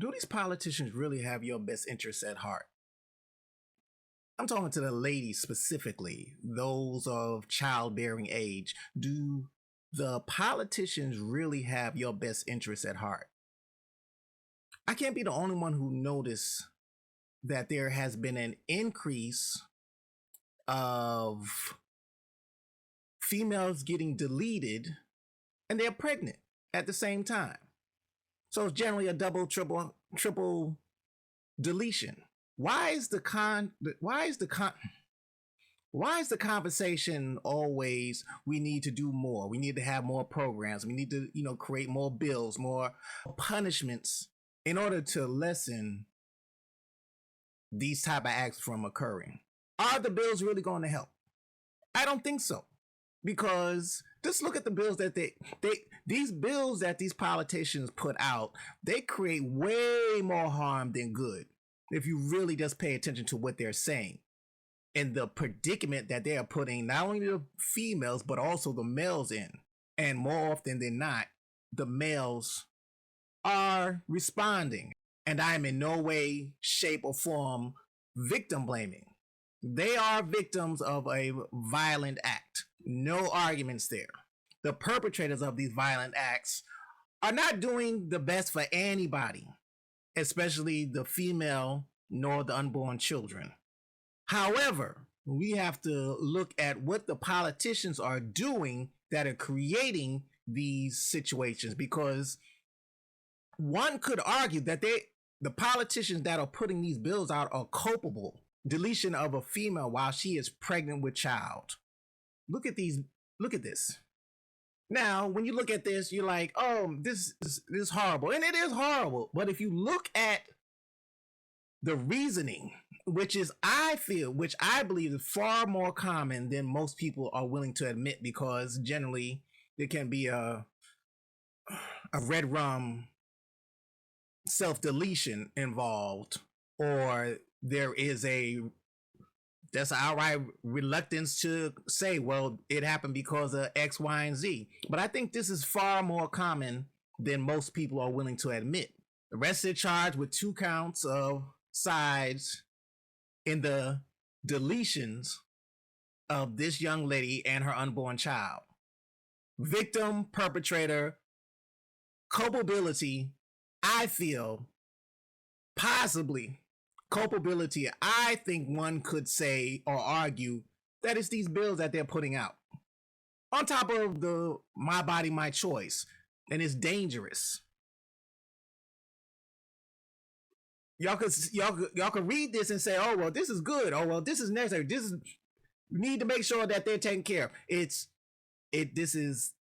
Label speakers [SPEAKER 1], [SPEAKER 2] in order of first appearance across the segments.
[SPEAKER 1] Do these politicians really have your best interests at heart? I'm talking to the ladies specifically, those of childbearing age. Do the politicians really have your best interests at heart? I can't be the only one who noticed that there has been an increase of females getting deleted and they're pregnant at the same time. So it's generally a double, triple deletion. Why is the conversation always we need to do more? We need to have more programs. We need to, create more bills, more punishments in order to lessen these type of acts from occurring. Are the bills really going to help? I don't think so. Because just look at the bills that these bills that these politicians put out, they create way more harm than good if you really just pay attention to what they're saying and the predicament that they are putting not only the females but also the males in. And more often than not, the males are responding. And I'm in no way, shape, or form victim blaming. They are victims of a violent act. No arguments there. The perpetrators of these violent acts are not doing the best for anybody, especially the female nor the unborn children. However, we have to look at what the politicians are doing that are creating these situations, because one could argue that the politicians that are putting these bills out are culpable. Deletion of a female while she is pregnant with child. Look at this. Now, when you look at this, you're like, oh, this is horrible. And it is horrible. But if you look at the reasoning, which I believe is far more common than most people are willing to admit, because generally there can be a red rum self-deletion involved, or there is that's an outright reluctance to say, well, it happened because of X, Y, and Z. But I think this is far more common than most people are willing to admit. Arrested, charged with 2 counts of sides in the deletions of this young lady and her unborn child. Victim, perpetrator, culpability, I feel, possibly culpability, I think one could say or argue that it's these bills that they're putting out. On top of the my body, my choice. And it's dangerous. Y'all could read this and say, oh, well, this is good. Oh, well, this is necessary. We need to make sure that they're taken care of. This is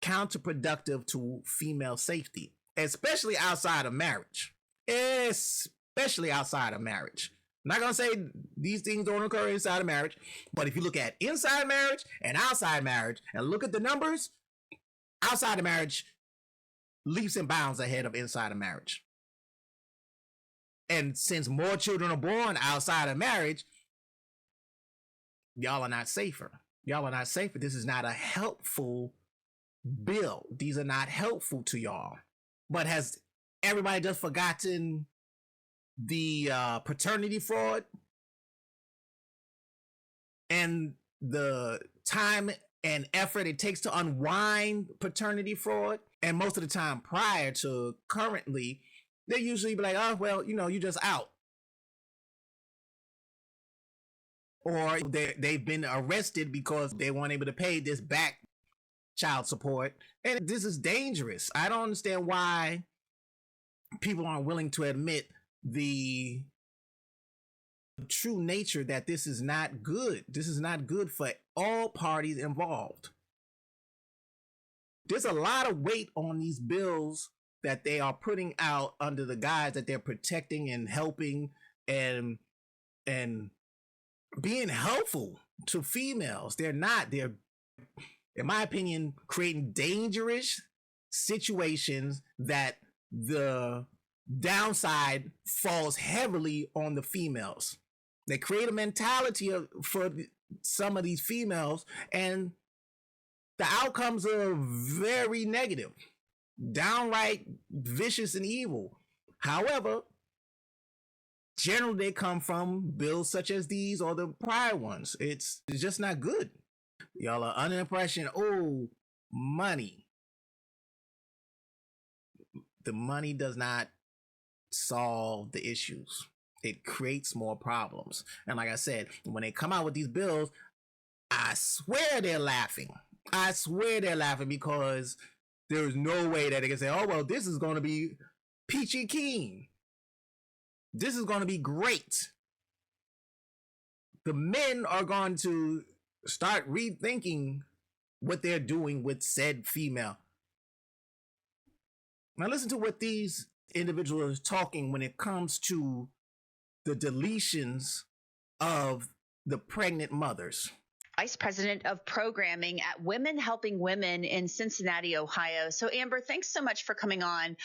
[SPEAKER 1] counterproductive to female safety, especially outside of marriage. Especially outside of marriage. I'm not going to say these things don't occur inside of marriage, but if you look at inside marriage and outside marriage and look at the numbers, outside of marriage leaps and bounds ahead of inside of marriage. And since more children are born outside of marriage, y'all are not safer. Y'all are not safer. This is not a helpful bill. These are not helpful to y'all. But has everybody just forgotten the paternity fraud and the time and effort it takes to unwind paternity fraud? And most of the time prior to currently, they usually be like, oh, well, you just out. Or they've been arrested because they weren't able to pay this back child support. And this is dangerous. I don't understand why people aren't willing to admit the true nature that this is not good. This is not good for all parties involved. There's a lot of weight on these bills that they are putting out under the guise that they're protecting and helping and being helpful to females. They're not. They're, in my opinion, creating dangerous situations that the downside falls heavily on the females. They create a mentality for some of these females, and the outcomes are very negative, downright vicious and evil. However, generally they come from bills such as these or the prior ones. It's just not good. Y'all are under the impression, oh, money. The money does not solve the issues. It creates more problems. And like I said, when they come out with these bills, I swear they're laughing. I swear they're laughing because there's no way that they can say, oh, well, this is going to be peachy keen. This is going to be great. The men are going to start rethinking what they're doing with said female. Now, listen to what these individuals are talking when it comes to the deletions of the pregnant mothers.
[SPEAKER 2] Vice President of Programming at Women Helping Women in Cincinnati, Ohio. So, Amber, thanks so much for coming on.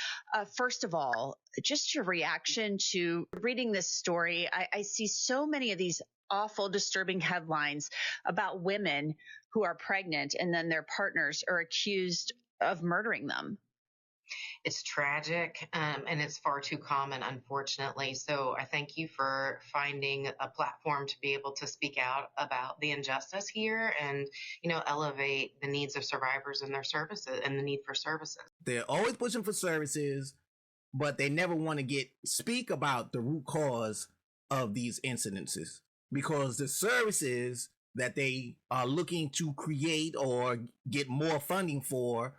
[SPEAKER 2] First of all, just your reaction to reading this story. I see so many of these awful, disturbing headlines about women who are pregnant and then their partners are accused of murdering them.
[SPEAKER 3] It's tragic, and it's far too common, unfortunately. So I thank you for finding a platform to be able to speak out about the injustice here and, elevate the needs of survivors and their services and the need for services.
[SPEAKER 1] They're always pushing for services, but they never want to speak about the root cause of these incidences, because the services that they are looking to create or get more funding for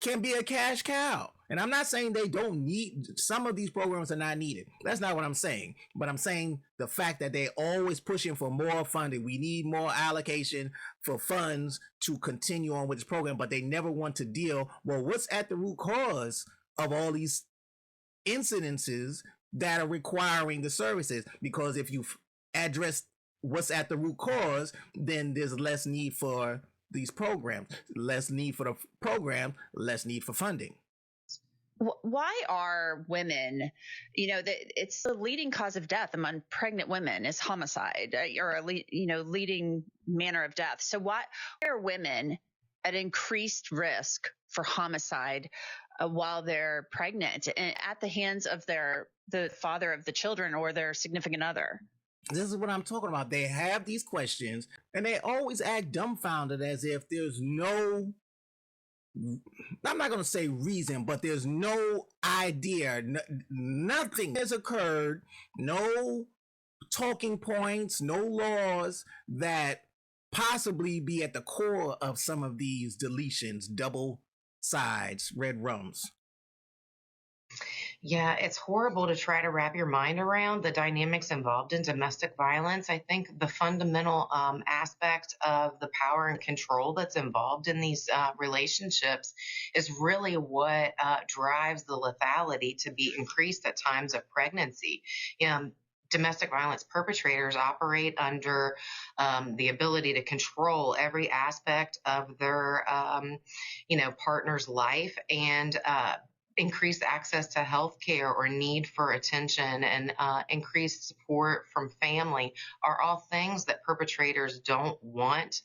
[SPEAKER 1] can be a cash cow. And I'm not saying they don't need, some of these programs are not needed. That's not what I'm saying. But I'm saying the fact that they're always pushing for more funding. We need more allocation for funds to continue on with this program, but they never want to deal, well, what's at the root cause of all these incidences that are requiring the services? Because if you address what's at the root cause, then there's less need for these programs, less need for the program, less need for funding.
[SPEAKER 2] Why are women, it's the leading cause of death among pregnant women is homicide, or leading manner of death. So why are women at increased risk for homicide while they're pregnant and at the hands of the father of the children or their significant other?
[SPEAKER 1] This is what I'm talking about. They have these questions and they always act dumbfounded as if there's no, I'm not going to say reason, but there's no idea, nothing has occurred, no talking points, no laws that possibly be at the core of some of these deletions, double sides, red rums.
[SPEAKER 3] Yeah, it's horrible to try to wrap your mind around the dynamics involved in domestic violence. I think the fundamental aspect of the power and control that's involved in these relationships is really what drives the lethality to be increased at times of pregnancy. Domestic violence perpetrators operate under the ability to control every aspect of their, partner's life and increased access to health care or need for attention and increased support from family are all things that perpetrators don't want.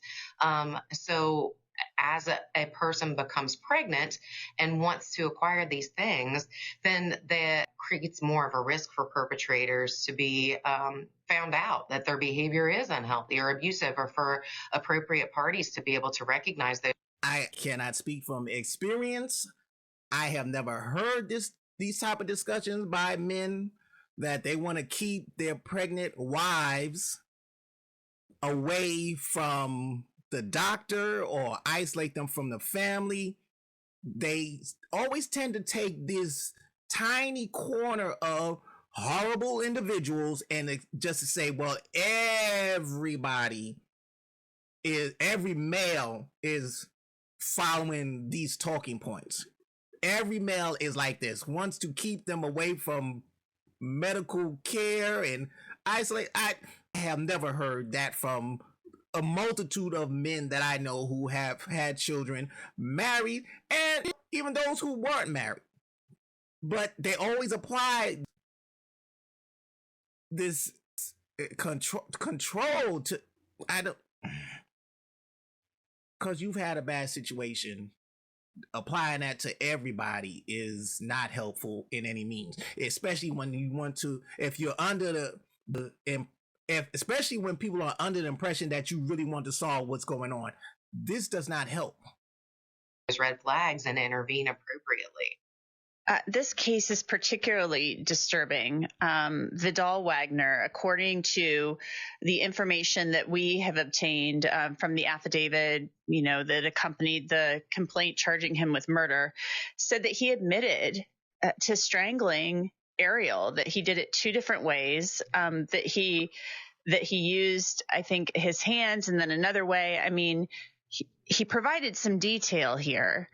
[SPEAKER 3] So as a person becomes pregnant and wants to acquire these things, then that creates more of a risk for perpetrators to be found out that their behavior is unhealthy or abusive, or for appropriate parties to be able to recognize that.
[SPEAKER 1] I cannot speak from experience. I have never heard these type of discussions by men that they want to keep their pregnant wives away from the doctor or isolate them from the family. They always tend to take this tiny corner of horrible individuals and just to say, well, every male is following these talking points. Every male is like this, wants to keep them away from medical care and isolate. I have never heard that from a multitude of men that I know who have had children, married, and even those who weren't married. But they always apply this control to, because you've had a bad situation. applying that to everybody is not helpful in any means, especially when you want to, if you're under especially when people are under the impression that you really want to solve what's going on. This does not help.
[SPEAKER 3] There's red flags and intervene appropriately.
[SPEAKER 2] This case is particularly disturbing. Vidal Wagner, according to the information that we have obtained from the affidavit, that accompanied the complaint charging him with murder, said that he admitted to strangling Ariel, that he did it 2 different ways, that he used, I think, his hands and then another way. I mean, he provided some detail here.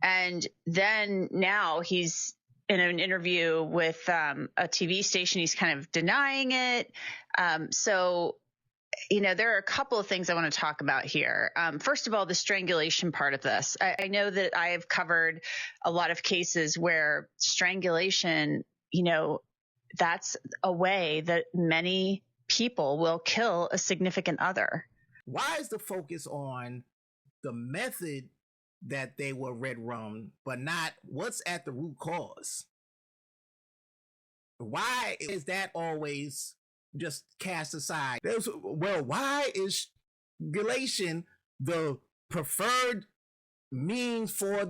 [SPEAKER 2] And then now he's in an interview with a TV station. He's kind of denying it. So, there are a couple of things I want to talk about here. First of all, the strangulation part of this. I know that I have covered a lot of cases where strangulation, that's a way that many people will kill a significant other.
[SPEAKER 1] Why is the focus on the method that they were red rum, but not what's at the root cause? Why is that always just cast aside? Why is strangulation the preferred means for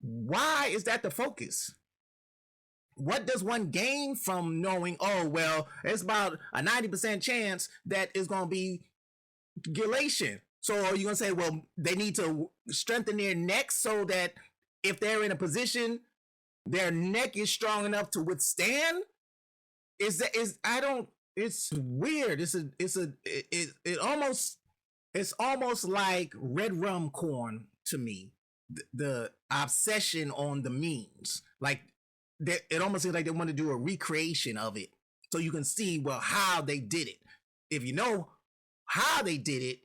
[SPEAKER 1] why is that the focus? What does one gain from knowing, it's about a 90% chance that it's going to be strangulation? So are you going to say, they need to strengthen their necks so that if they're in a position, their neck is strong enough to withstand? It's weird. It's almost like red rum corn to me. The obsession on the means, like it almost seems like they want to do a recreation of it, so you can see how they did it. If you know how they did it,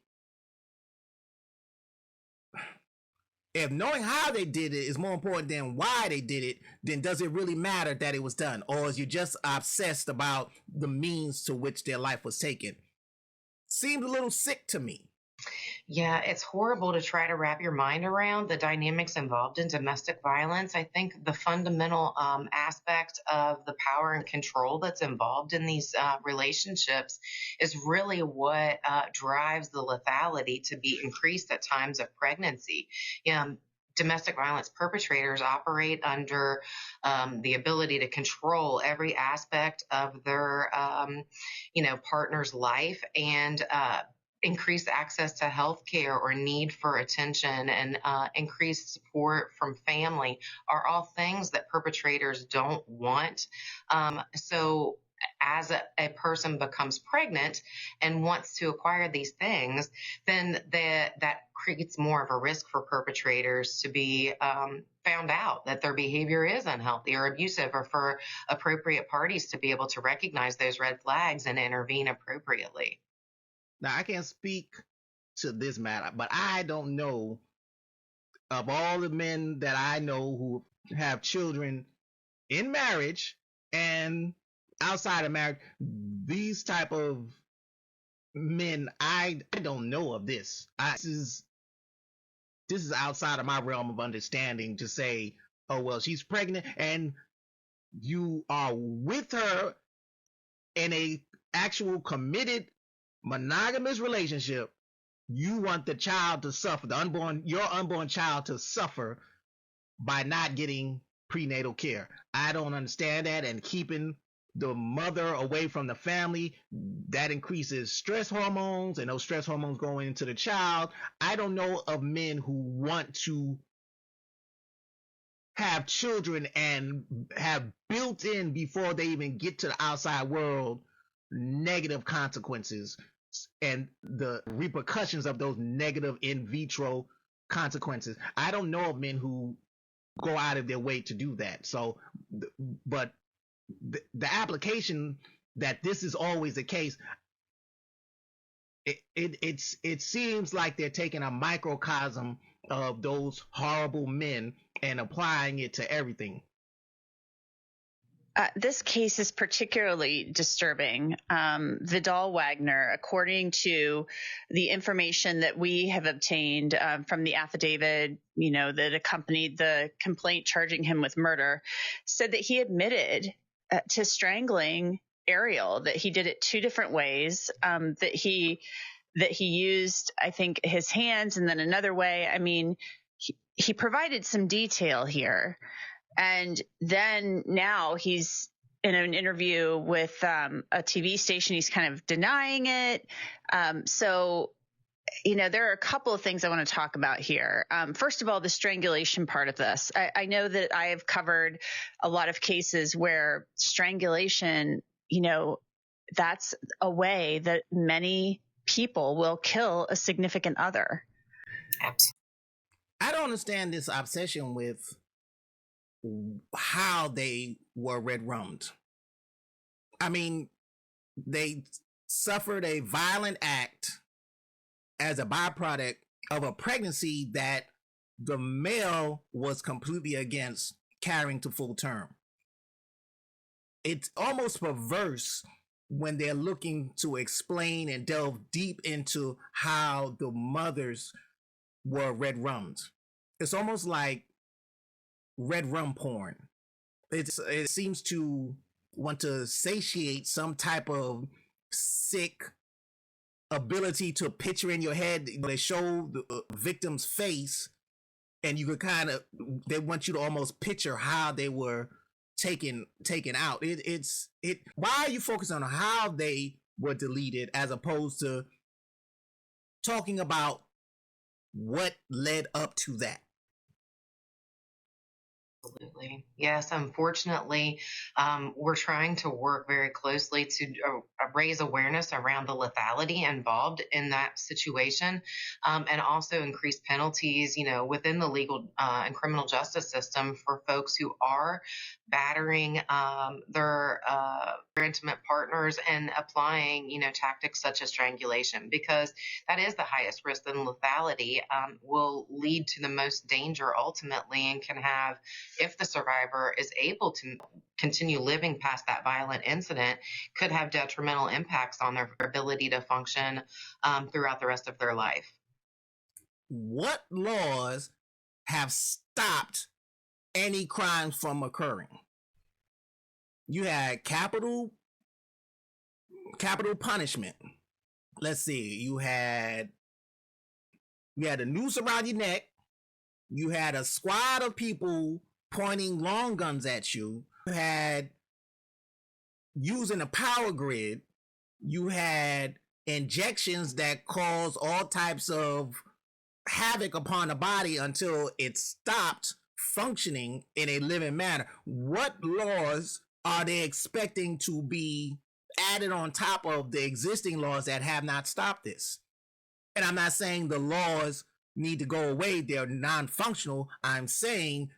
[SPEAKER 1] if knowing how they did it is more important than why they did it, then does it really matter that it was done? Or is you just obsessed about the means to which their life was taken? Seemed a little sick to me.
[SPEAKER 3] Yeah, it's horrible to try to wrap your mind around the dynamics involved in domestic violence. I think the fundamental aspect of the power and control that's involved in these relationships is really what drives the lethality to be increased at times of pregnancy. Domestic violence perpetrators operate under the ability to control every aspect of their, partner's life and increased access to health care or need for attention and increased support from family are all things that perpetrators don't want. So as a person becomes pregnant and wants to acquire these things, then that creates more of a risk for perpetrators to be found out that their behavior is unhealthy or abusive, or for appropriate parties to be able to recognize those red flags and intervene appropriately.
[SPEAKER 1] Now, I can't speak to this matter, but I don't know, of all the men that I know who have children in marriage and outside of marriage, these type of men, I don't know of this. This is outside of my realm of understanding to say, she's pregnant and you are with her in a actual committed monogamous relationship. You want the child to suffer, your unborn child to suffer by not getting prenatal care. I don't understand that. And keeping the mother away from the family, that increases stress hormones, and those stress hormones going into the child. I don't know of men who want to have children and have built in, before they even get to the outside world, negative consequences and the repercussions of those negative in vitro consequences. I don't know of men who go out of their way to do that. So, but the application that this is always the case, it seems like they're taking a microcosm of those horrible men and applying it to everything.
[SPEAKER 2] This case is particularly disturbing. Vidal Wagner, according to the information that we have obtained from the affidavit, that accompanied the complaint charging him with murder, said that he admitted to strangling Ariel, that he did it two different ways, that he used, I think, his hands, and then another way. I mean, he provided some detail here. And then now he's in an interview with a TV station. He's kind of denying it. So, there are a couple of things I want to talk about here. First of all, the strangulation part of this. I know that I have covered a lot of cases where strangulation, that's a way that many people will kill a significant other.
[SPEAKER 1] I don't understand this obsession with how they were red rummed. I mean, they suffered a violent act as a byproduct of a pregnancy that the male was completely against carrying to full term. It's almost perverse when they're looking to explain and delve deep into how the mothers were red rummed. It's almost like red rum porn. It seems to want to satiate some type of sick ability to picture in your head. They show the victim's face, and you could they want you to almost picture how they were taken out. Why are you focusing on how they were deleted as opposed to talking about what led up to that?
[SPEAKER 3] Absolutely. Yes, unfortunately, we're trying to work very closely to raise awareness around the lethality involved in that situation, and also increase penalties, within the legal and criminal justice system for folks who are battering their intimate partners and applying, tactics such as strangulation, because that is the highest risk. And lethality will lead to the most danger ultimately, and can have, if the survivor is able to continue living past that violent incident, could have detrimental impacts on their ability to function throughout the rest of their life.
[SPEAKER 1] What laws have stopped any crimes from occurring? You had capital punishment. Let's see. You had a noose around your neck. You had a squad of people pointing long guns at you. You had using a power grid. You had injections that cause all types of havoc upon the body until it stopped functioning in a living manner. What laws are they expecting to be added on top of the existing laws that have not stopped this? And I'm not saying the laws need to go away. They're non-functional. I'm saying,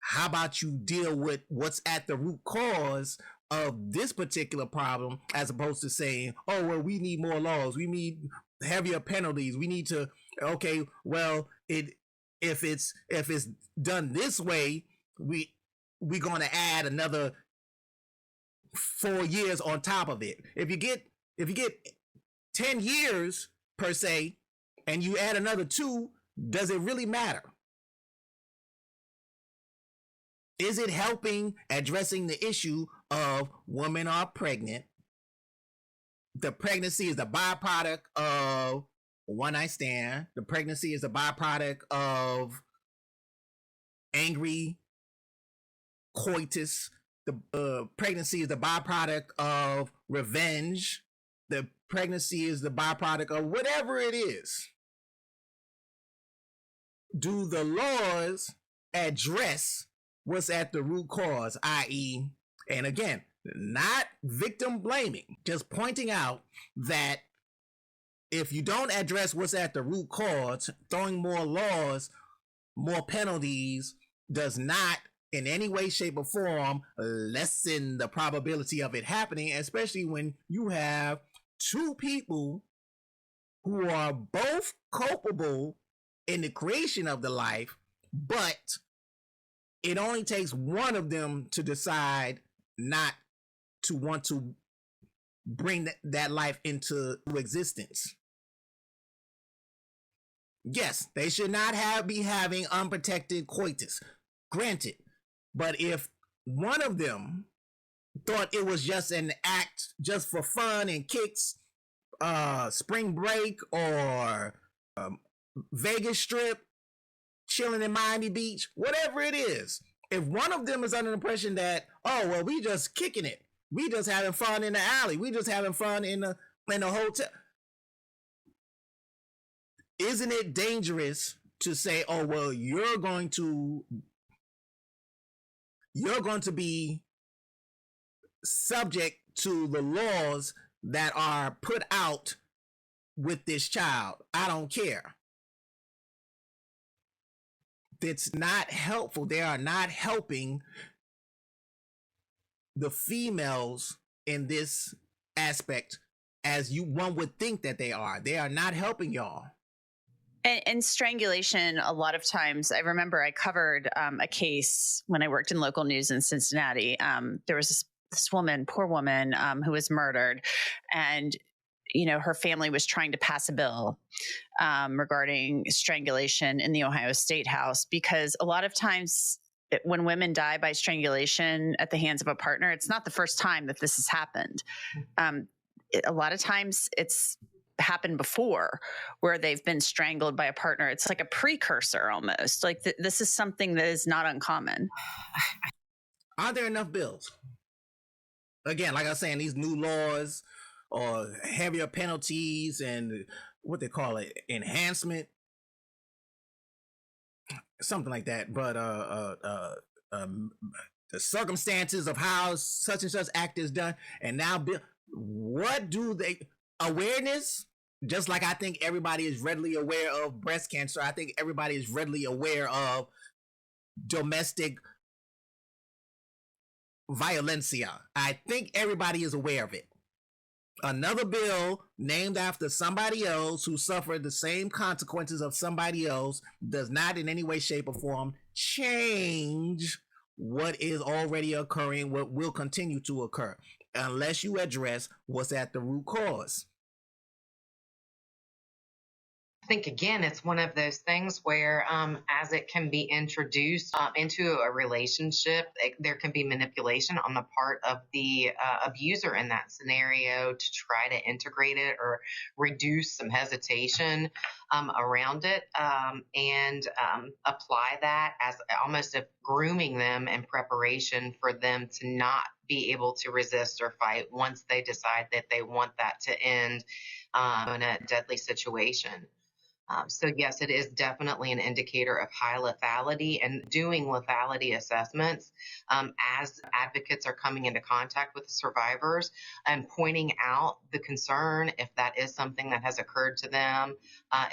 [SPEAKER 1] how about you deal with what's at the root cause of this particular problem, as opposed to saying, oh, well, we need more laws. We need heavier penalties. We need to, okay, well, if it's done this way, we're going to add another 4 years on top of it. If you get 10 years per se, and you add another 2, does it really matter? Is it helping addressing the issue of women are pregnant? The pregnancy is the byproduct of one night stand. The pregnancy is a byproduct of angry coitus. The pregnancy is the byproduct of revenge. The pregnancy is the byproduct of whatever it is. Do the laws address what's at the root cause, i.e., and again, not victim blaming, just pointing out that if you don't address what's at the root cause, throwing more laws, more penalties does not in any way, shape, or form lessen the probability of it happening, especially when you have 2 people who are both culpable in the creation of the life, but it only takes one of them to decide not to want to bring that life into existence. Yes, they should not be having unprotected coitus. Granted. But if one of them thought it was just an act just for fun and kicks, spring break or Vegas Strip, chilling in Miami Beach, whatever it is, if one of them is under the impression that, oh, well, we just kicking it, we just having fun in the alley, we just having fun in the hotel, isn't it dangerous to say, oh, well, you're going to be subject to the laws that are put out with this child? I don't care. It's not helpful. They are not helping the females in this aspect as one would think that they are. They are not helping y'all.
[SPEAKER 2] And strangulation, a lot of times, I remember I covered a case when I worked in local news in Cincinnati. There was this woman, poor woman, who was murdered, and her family was trying to pass a bill regarding strangulation in the Ohio State House, because a lot of times when women die by strangulation at the hands of a partner, it's not the first time that this has happened. A lot of times it's happened before where they've been strangled by a partner. It's like a precursor almost. Like this is something that is not uncommon.
[SPEAKER 1] Are there enough bills? Again, like I was saying, these new laws or heavier penalties and what they call it, enhancement, something like that. But the circumstances of how such and such act is done, and now what do they awareness? Just like I think everybody is readily aware of breast cancer, I think everybody is readily aware of domestic violencia. I think everybody is aware of it. Another bill named after somebody else who suffered the same consequences of somebody else does not in any way, shape, or form change what is already occurring, what will continue to occur, unless you address what's at the root cause.
[SPEAKER 3] I think, again, it's one of those things where as it can be introduced into a relationship, there can be manipulation on the part of the abuser in that scenario to try to integrate it or reduce some hesitation around it and apply that as almost if grooming them in preparation for them to not be able to resist or fight once they decide that they want that to end in a deadly situation. So yes, it is definitely an indicator of high lethality, and doing lethality assessments as advocates are coming into contact with the survivors and pointing out the concern if that is something that has occurred to them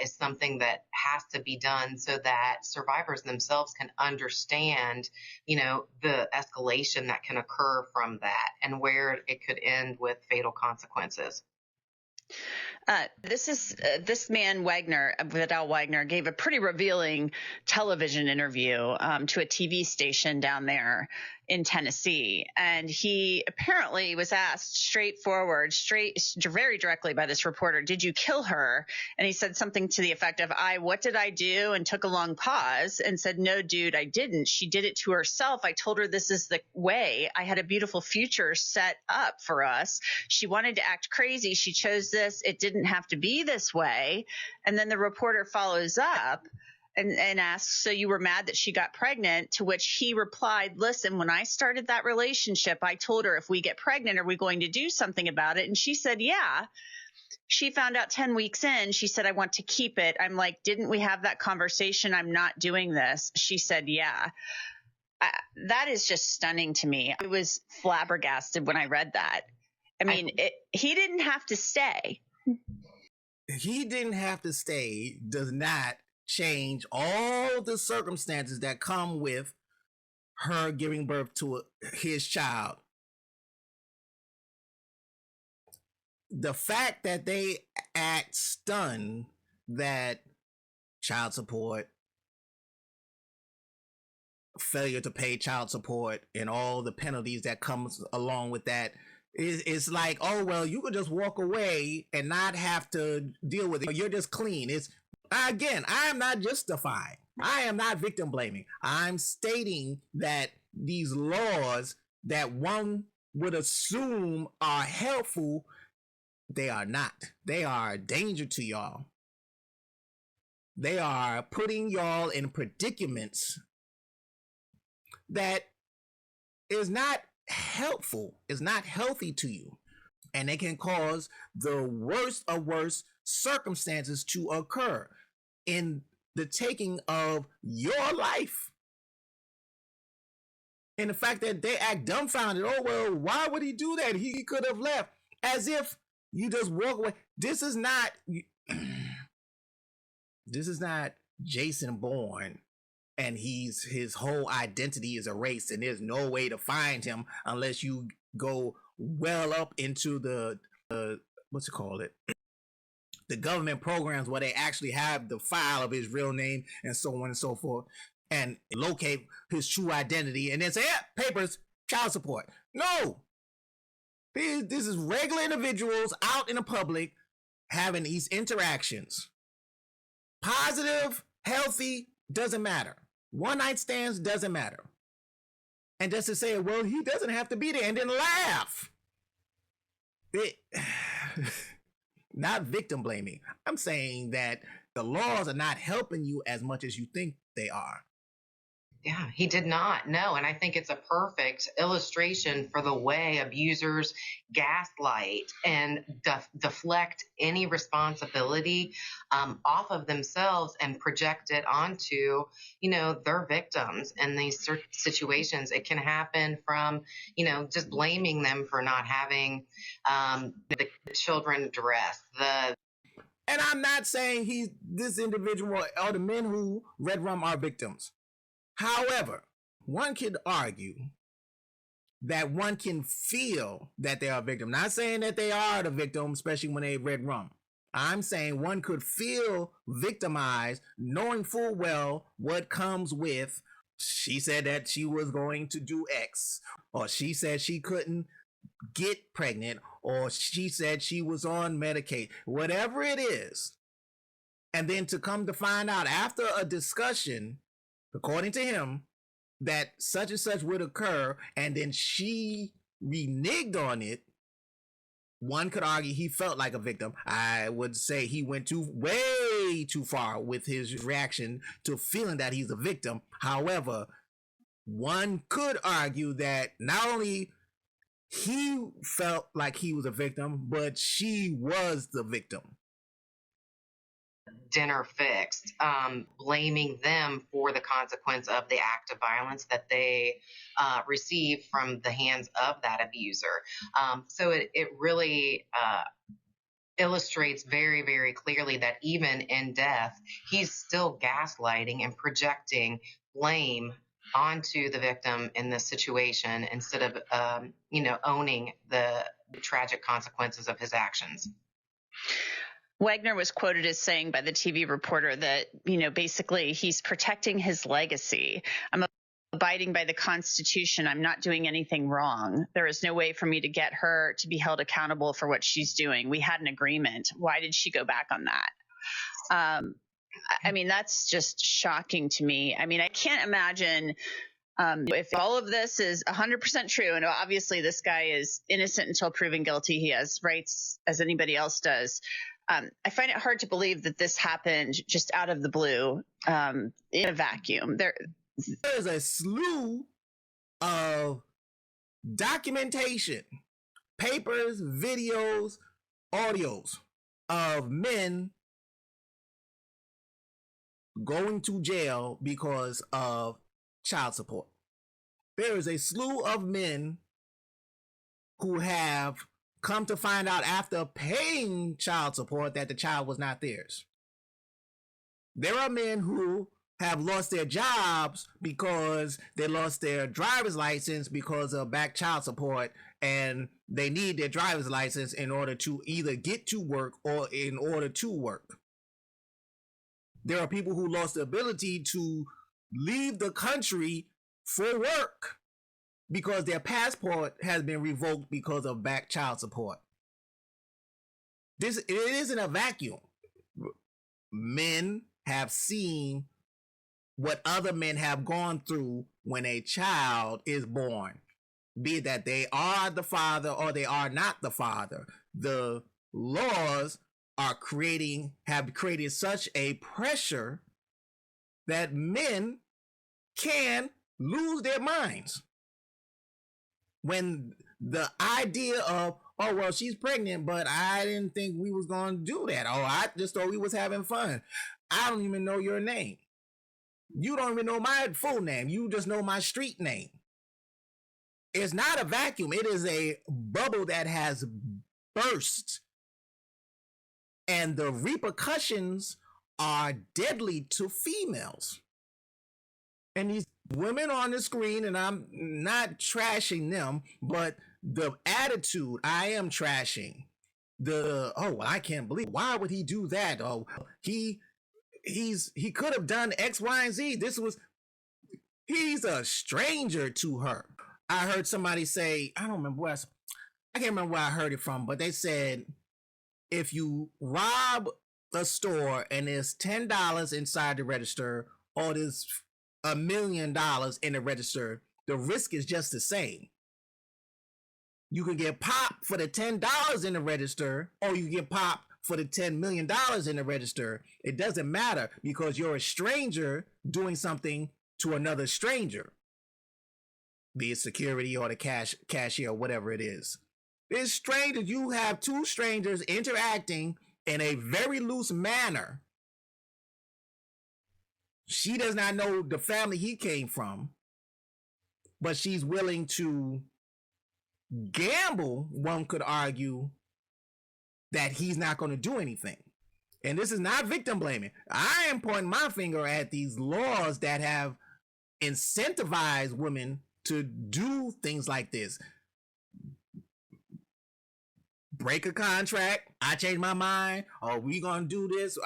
[SPEAKER 3] is something that has to be done so that survivors themselves can understand, the escalation that can occur from that and where it could end with fatal consequences.
[SPEAKER 2] This man, Vidal Wagner, gave a pretty revealing television interview to a TV station down there in Tennessee. And he apparently was asked very directly by this reporter, did you kill her? And he said something to the effect of, what did I do? And took a long pause and said, no, dude, I didn't. She did it to herself. I told her this is the way. I had a beautiful future set up for us. She wanted to act crazy. She chose this. It didn't have to be this way. And then the reporter follows up and asks, so you were mad that she got pregnant? To which he replied, listen, when I started that relationship, I told her, if we get pregnant, are we going to do something about it? And she said, yeah. She found out 10 weeks in, she said, I want to keep it. I'm like, didn't we have that conversation? I'm not doing this. She said, yeah. That is just stunning to me. I was flabbergasted when I read that. I mean, he didn't have to stay.
[SPEAKER 1] He didn't have to stay does not change all the circumstances that come with her giving birth to his child. The fact that they act stunned that child support, failure to pay child support and all the penalties that comes along with that. It's like, oh well, you could just walk away and not have to deal with it. You're just clean. It's again, I am not justifying. I am not victim blaming. I'm stating that these laws that one would assume are helpful, they are not. They are a danger to y'all. They are putting y'all in predicaments that is not helpful, is not healthy to you. And they can cause the worst of worst circumstances to occur in the taking of your life. And the fact that they act dumbfounded, oh, well, why would he do that? He could have left. As if you just walk away. This is not Jason Bourne, and his whole identity is erased, and there's no way to find him unless you go well up into the what's it called it? The government programs where they actually have the file of his real name and so on and so forth, and locate his true identity, and then say, yeah, papers, child support. No, this is regular individuals out in the public having these interactions. Positive, healthy, doesn't matter. One night stands doesn't matter. And just to say, well, he doesn't have to be there, and then laugh. Not victim blaming. I'm saying that the laws are not helping you as much as you think they are.
[SPEAKER 3] Yeah, he did not. No. And I think it's a perfect illustration for the way abusers gaslight and deflect any responsibility off of themselves and project it onto, their victims in these situations. It can happen from, just blaming them for not having the children dressed,
[SPEAKER 1] and I'm not saying this individual or the men who red rum are victims. However, one could argue that one can feel that they are a victim. Not saying that they are the victim, especially when they red rum. I'm saying one could feel victimized, knowing full well what comes with, she said that she was going to do X, or she said she couldn't get pregnant, or she said she was on Medicaid, whatever it is. And then to come to find out after a discussion, according to him, that such and such would occur, and then she reneged on it, one could argue he felt like a victim. I would say he went way too far with his reaction to feeling that he's a victim. However, one could argue that not only he felt like he was a victim, but she was the victim.
[SPEAKER 3] Dinner fixed, blaming them for the consequence of the act of violence that they received from the hands of that abuser. So it really illustrates very, very clearly that even in death, he's still gaslighting and projecting blame onto the victim in this situation instead of, owning the tragic consequences of his actions.
[SPEAKER 2] Wagner was quoted as saying by the TV reporter that, basically he's protecting his legacy. I'm abiding by the Constitution. I'm not doing anything wrong. There is no way for me to get her to be held accountable for what she's doing. We had an agreement. Why did she go back on that? That's just shocking to me. I can't imagine if all of this is 100% true, and obviously this guy is innocent until proven guilty. He has rights as anybody else does. I find it hard to believe that this happened just out of the blue, in a vacuum.
[SPEAKER 1] There's a slew of documentation, papers, videos, audios of men going to jail because of child support. There is a slew of men who have come to find out after paying child support that the child was not theirs. There are men who have lost their jobs because they lost their driver's license because of back child support, and they need their driver's license in order to either get to work or in order to work. There are people who lost the ability to leave the country for work because their passport has been revoked because of back child support. It isn't a vacuum. Men have seen what other men have gone through when a child is born, be it that they are the father or they are not the father. The laws have created such a pressure that men can lose their minds when the idea of, oh, well, she's pregnant, but I didn't think we was going to do that. Oh, I just thought we was having fun. I don't even know your name. You don't even know my full name. You just know my street name. It's not a vacuum. It is a bubble that has burst. And the repercussions are deadly to females. And these women on the screen, and I'm not trashing them, but the attitude I am trashing. I can't believe, why would he do that? Oh, he could have done X, Y, and Z. He's a stranger to her. I heard somebody say, I can't remember where I heard it from, but they said, if you rob a store and there's $10 inside the register, or there's $1 million in the register, the risk is just the same. You can get popped for the $10 in the register, or you get popped for the $10 million in the register. It doesn't matter because you're a stranger doing something to another stranger, be it security or the cashier or whatever it is. It's strangers. You have two strangers interacting in a very loose manner. She does not know the family he came from, but she's willing to gamble, one could argue, that he's not going to do anything. And this is not victim blaming. I am pointing my finger at these laws that have incentivized women to do things like this. Break a contract. I change my mind. Oh, we gonna do this.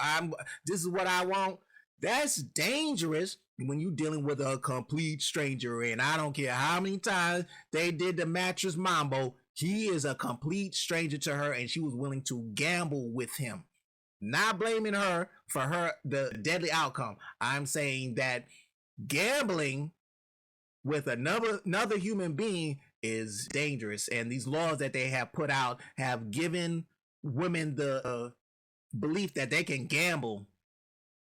[SPEAKER 1] This is what I want. That's dangerous when you're dealing with a complete stranger. And I don't care how many times they did the mattress mambo. He is a complete stranger to her, and she was willing to gamble with him. Not blaming her for the deadly outcome. I'm saying that gambling with another human being is dangerous, and these laws that they have put out have given women the belief that they can gamble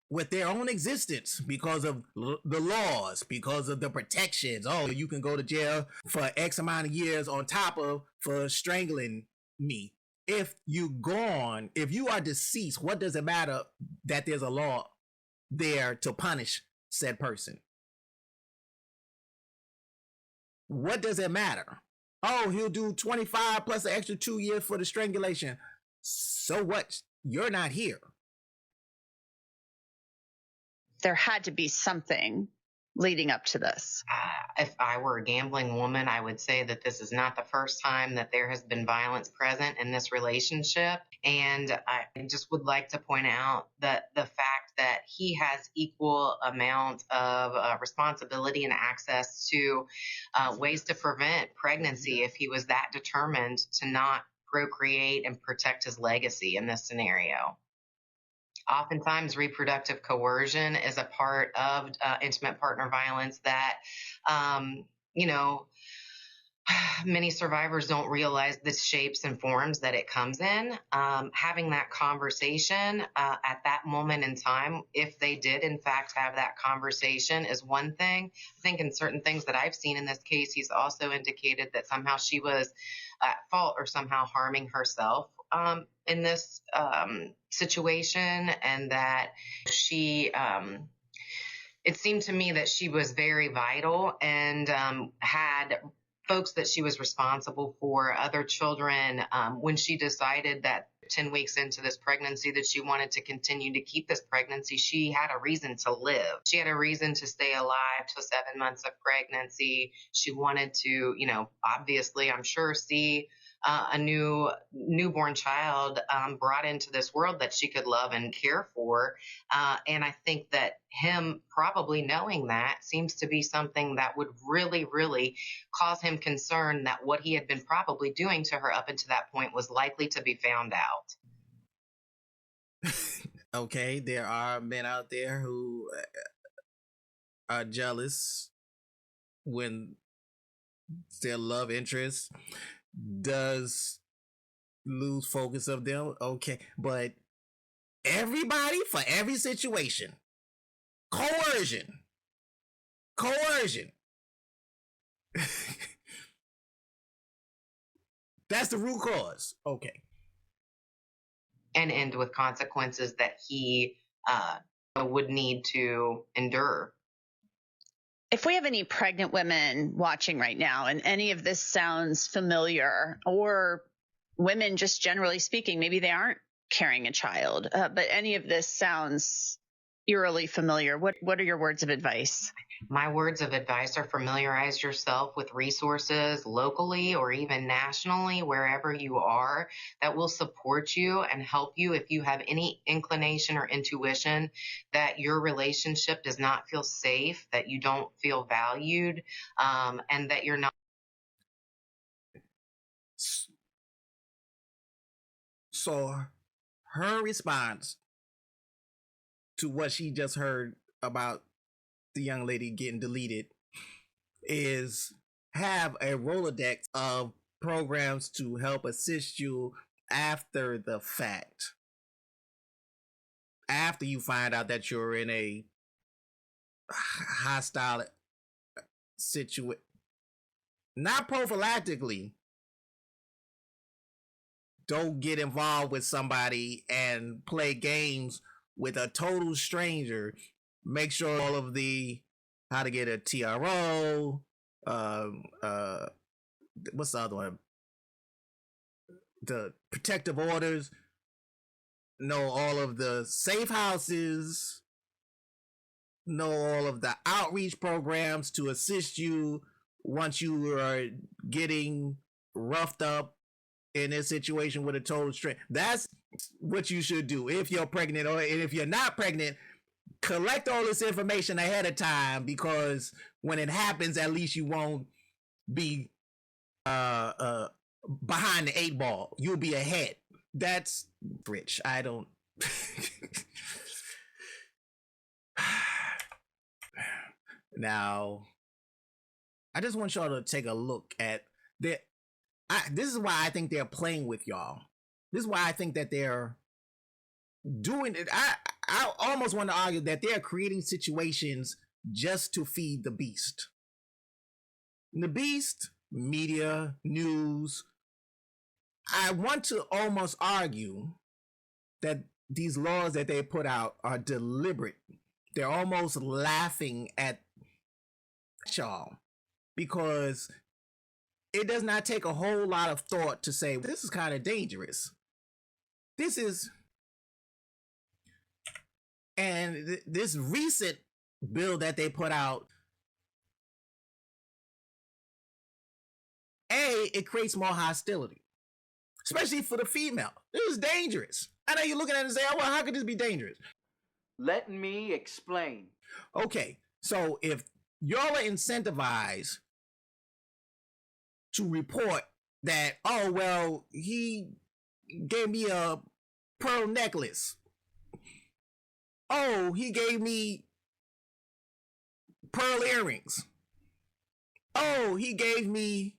[SPEAKER 1] with their own existence because of the laws, because of the protections. Oh, you can go to jail for X amount of years on top of for strangling me. If you are deceased, what does it matter that there's a law there to punish said person? What does it matter? Oh, he'll do 25 plus an extra 2 years for the strangulation. So what? You're not here.
[SPEAKER 2] There had to be something leading up to this.
[SPEAKER 3] If I were a gambling woman, I would say that this is not the first time that there has been violence present in this relationship. And I just would like to point out that the fact that he has equal amount of responsibility and access to ways to prevent pregnancy if he was that determined to not procreate and protect his legacy in this scenario. Oftentimes, reproductive coercion is a part of intimate partner violence that, many survivors don't realize the shapes and forms that it comes in. Having that conversation at that moment in time, if they did in fact have that conversation, is one thing. I think in certain things that I've seen in this case, he's also indicated that somehow she was at fault or somehow harming herself in this situation, and that she it seemed to me that she was very vital and had folks that she was responsible for, other children, when she decided that 10 weeks into this pregnancy that she wanted to continue to keep this pregnancy. She had a reason to live. She had a reason to stay alive to 7 months of pregnancy. She wanted to, obviously, I'm sure, see a new newborn child brought into this world that she could love and care for. And I think that him probably knowing that seems to be something that would really, really cause him concern that what he had been probably doing to her up until that point was likely to be found out.
[SPEAKER 1] Okay, there are men out there who are jealous when their love interest does lose focus of them. Okay, but everybody for every situation, coercion. That's the root cause. Okay.
[SPEAKER 3] And end with consequences that he would need to endure.
[SPEAKER 2] If we have any pregnant women watching right now and any of this sounds familiar, or women just generally speaking, maybe they aren't carrying a child, but any of this sounds eerily familiar, what are your words of advice?
[SPEAKER 3] My words of advice are familiarize yourself with resources locally or even nationally, wherever you are, that will support you and help you if you have any inclination or intuition that your relationship does not feel safe, that you don't feel valued, and that you're not.
[SPEAKER 1] So her response to what she just heard about the young lady getting deleted is have a Rolodex of programs to help assist you after the fact. After you find out that you're in a hostile situation, not prophylactically. Don't get involved with somebody and play games with a total stranger. Make sure all of the how to get a TRO, what's the other one? The protective orders. Know all of the safe houses. Know all of the outreach programs to assist you once you are getting roughed up in this situation with a total stranger. That's what you should do if you're pregnant, or if you're not pregnant. Collect all this information ahead of time, because when it happens, at least you won't be behind the 8 ball. You'll be ahead. That's rich. I don't. Now, I just want y'all to take a look at that. This is why I think they're playing with y'all. This is why I think that they're doing it. I almost want to argue that they're creating situations just to feed the beast. The beast, media, news. I want to almost argue that these laws that they put out are deliberate. They're almost laughing at y'all, because it does not take a whole lot of thought to say this is kind of dangerous. This is, and this recent bill that they put out, it creates more hostility, especially for the female. This is dangerous. I know you're looking at it and say, oh, well, how could this be dangerous?
[SPEAKER 4] Let me explain.
[SPEAKER 1] Okay, so if y'all are incentivized to report that, oh, well, he gave me a pearl necklace. Oh, he gave me pearl earrings. Oh, he gave me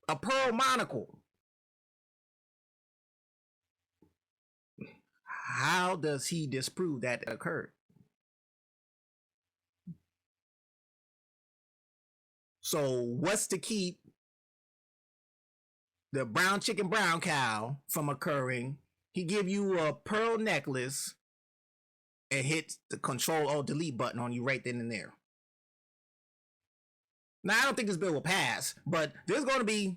[SPEAKER 1] a pearl monocle. How does he disprove that occurred? So what's to keep the brown chicken, brown cow from occurring? He give you a pearl necklace and hit the control or delete button on you right then and there. Now, I don't think this bill will pass, but there's going to be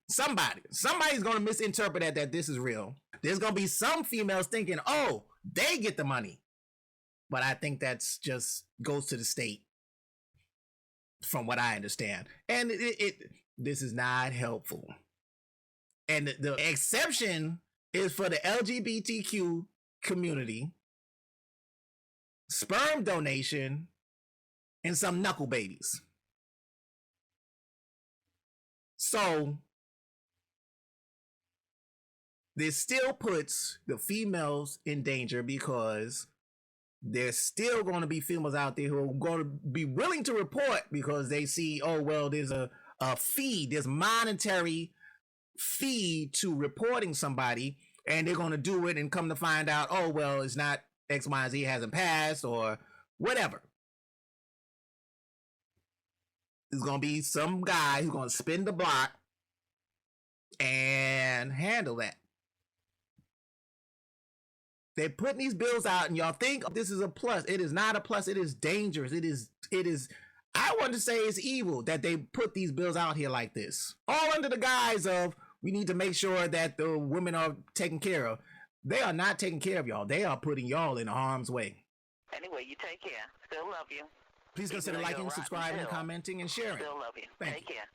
[SPEAKER 1] somebody's going to misinterpret that this is real. There's going to be some females thinking, oh, they get the money. But I think that's just goes to the state, from what I understand. And this is not helpful. And the exception is for the LGBTQ community, sperm donation, and some knuckle babies. So this still puts the females in danger because there's still going to be females out there who are going to be willing to report because they see, oh, well, there's a fee, there's monetary fee to reporting somebody, and they're going to do it and come to find out, oh, well, it's not X, Y, Z hasn't passed or whatever. There's going to be some guy who's going to spin the block and handle that. They're putting these bills out and y'all think this is a plus. It is not a plus. It is dangerous. It is, I want to say it's evil that they put these bills out here like this. All under the guise of we need to make sure that the women are taken care of. They are not taking care of y'all. They are putting y'all in harm's way.
[SPEAKER 5] Anyway, you take care. Still love you.
[SPEAKER 1] Please consider liking, subscribing, commenting, and sharing.
[SPEAKER 5] Still love you.
[SPEAKER 1] Thank
[SPEAKER 5] Take
[SPEAKER 1] you.
[SPEAKER 5] care.